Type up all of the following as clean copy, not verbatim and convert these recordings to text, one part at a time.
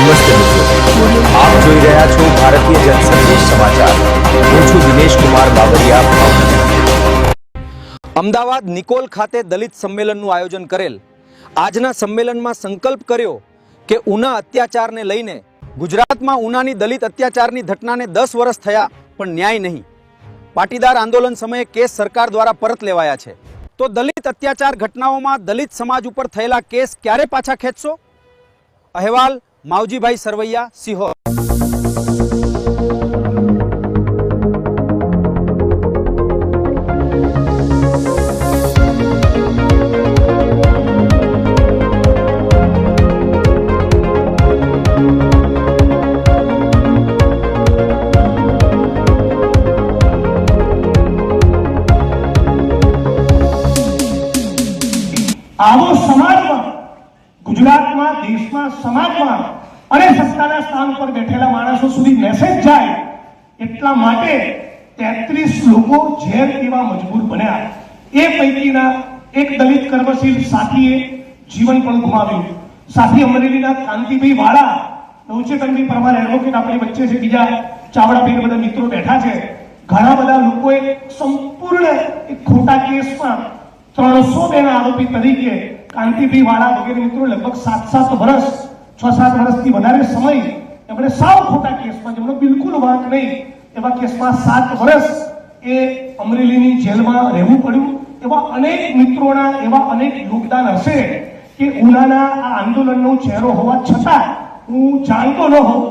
નમસ્તે મિત્રો, આપ જોઈ રહ્યા છો ભારતીય જનસંદેશ સમાચાર। હું છું દિનેશ કુમાર બાબરિયા, ભાવનગર। અમદાવાદ નિકોલ ખાતે દલિત સંમેલનનું આયોજન કરેલ। આજના સંમેલનમાં સંકલ્પ કર્યો કે ઉના અત્યાચારને લઈને ગુજરાતમાં ઉનાની દલિત અત્યાચારની ઘટનાને 10 વર્ષ થયા પણ ન્યાય નહીં। પાટીદાર આંદોલન સમયે કેસ સરકાર દ્વારા પરત લેવાયા છે, તો દલિત અત્યાચાર ઘટનાઓમાં દલિત સમાજ ઉપર થયેલા કેસ ક્યારે પાછા ખેંચશો? અહેવાલ માવજીભાઈ સરવૈયા, સિહોર। આવો સમાજમાં, ગુજરાતમાં, દેશમાં, સમાજમાં અને સત્તાના સ્થાન પર બેઠેલા માણસો સુધી મેસેજ જાય એટલા માટે 33 લોકો ઝેર પીવા મજબૂર બન્યા। એ પૈકીના એક દલિત કર્મશીલ સાથીએ જીવન પણ ગુમાવ્યું। સાથી અમરેલીના કાંતિભાઈ વાળા, નવચેતનભાઈ પરમાર એડવોકેટ આપણી વચ્ચે છે, બીજા ચાવડાભાઈ બધા મિત્રો બેઠા છે। ઘણા બધા લોકોએ સંપૂર્ણ એક ખોટા કેસમાં 302 ના આરોપી તરીકે કાંતિભાઈ વાળા વગેરે મિત્રો લગભગ 7 વર્ષ 6-7 વર્ષથી વધારે સમય એમણે સાવ ખોટા કેસમાં, જેમનો બિલકુલ વાંક નહીં એવા કેસમાં 7 વર્ષ એ અમરેલીની જેલમાં રહેવું પડ્યું। એવા અનેક મિત્રોના એવા અનેક યોગદાન હશે કે ઉનાના આ આંદોલનનો ચહેરો હોવા છતાં હું જાણતો ન હોઉં,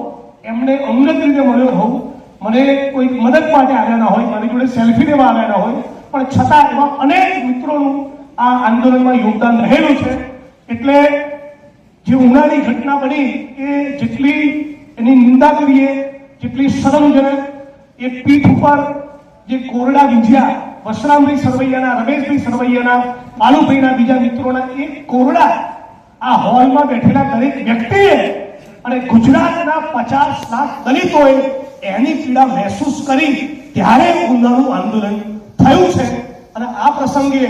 એમને અંગત રીતે મળ્યો હોઉં, મને કોઈ મદદ માટે આવ્યા ના હોય, મારી જોડે સેલ્ફી લેવા આવ્યા ના હોય, પણ છતાં એવા અનેક મિત્રોનું આ આંદોલનમાં યોગદાન રહેલું છે। એટલે જે ઉનાની ઘટના બની એ જેટલી એની નિંદા કરીએ, જેટલી શરમજનક, એ પીઠ ઉપર જે કોરડા વિંજ્યા વસરામભાઈ સરવૈયાના, રમેશભાઈ સરવૈયાના, બાલુભાઈના, બીજા મિત્રોના એ કોરડા આ હોલમાં બેઠેલા દરેક વ્યક્તિએ અને ગુજરાતના 50 લાખ દલિતોએ એની પીડા મહેસૂસ કરી ત્યારે ઉનાનું આંદોલન થયું છે। અને આ પ્રસંગે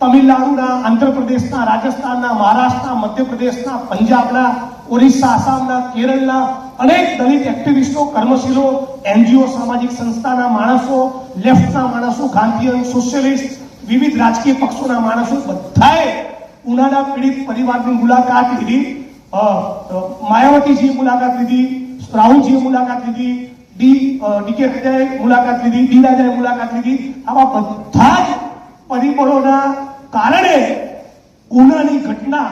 તમિલનાડુના, આંધ્રપ્રદેશના, રાજસ્થાનના, મહારાષ્ટ્રના, મધ્યપ્રદેશના, પંજાબના, ઓરિસ્સા, આસામના, કેરળના અનેક દલિત એક્ટિવિસ્ટો, કર્મશીલો, એનજીઓ, સામાજિક સંસ્થાના માણસો, લેફ્ટના માણસો, ગાંધીયન, સોશિયલિસ્ટ, વિવિધ રાજકીય પક્ષોના માણસો બધાએ ઉનાના પીડિત પરિવારની મુલાકાત લીધી। માયાવતીજીએ મુલાકાત લીધી, રાહુલજીએ મુલાકાત લીધી, ડીકે રાજાએ મુલાકાત લીધી, ડી રાજાએ મુલાકાત લીધી। આવા બધા જ પરિબળોના કારણે ઉનાની ઘટના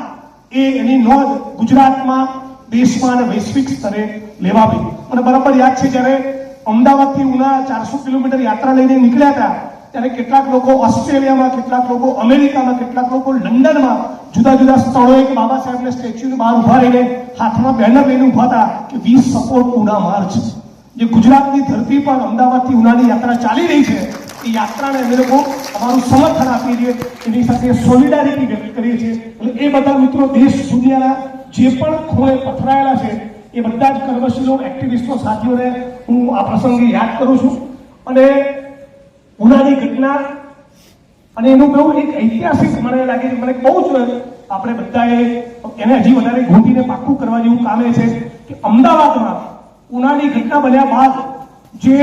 એની નોંધ ગુજરાતમાં, દેશમાં અને વૈશ્વિક સ્તરે લેવાવી। મને બરાબર યાદ છે જ્યારે અમદાવાદથી ઉના 400 કિલોમીટર યાત્રા લઈને નીકળ્યા હતા ત્યારે કેટલાક લોકો ઓસ્ટ્રેલિયામાં, કેટલાક લોકો અમેરિકામાં, કેટલાક લોકો લંડનમાં જુદા જુદા સ્થળોએ બાબા સાહેબના સ્ટેચ્યુની બહાર ઉભા રહીને હાથમાં બેનર લઈને ઉભા હતા કે વી સપોર્ટ ઉના માર્ચ। જે ગુજરાતની ધરતી પર અમદાવાદથી ઉનાની યાત્રા ચાલી રહી છે, એ યાત્રાને અમે લોકો અમારું સમર્થન આપીએ છીએ, એની સાથે સોલિડારિટી વ્યક્ત કરીએ છીએ। એટલે એ બધા મિત્રો દેશ દુનિયાના જે પણ ખૂણે પથરાયેલા છે એ બધા જ કર્મશીલો, એક્ટિવિસ્ટો, સાથીઓને હું આ પ્રસંગે યાદ કરું છું। અને ઉનાની ઘટના અને એનું બહુ એક ઐતિહાસિક મને લાગે છે, મને બહુ જ આપણે બધાએ એને હજી વધારે ઘૂંટીને પાક્કું કરવા જેવું કામ છે કે અમદાવાદમાં ઉનાની ઘટના બન્યા બાદ જે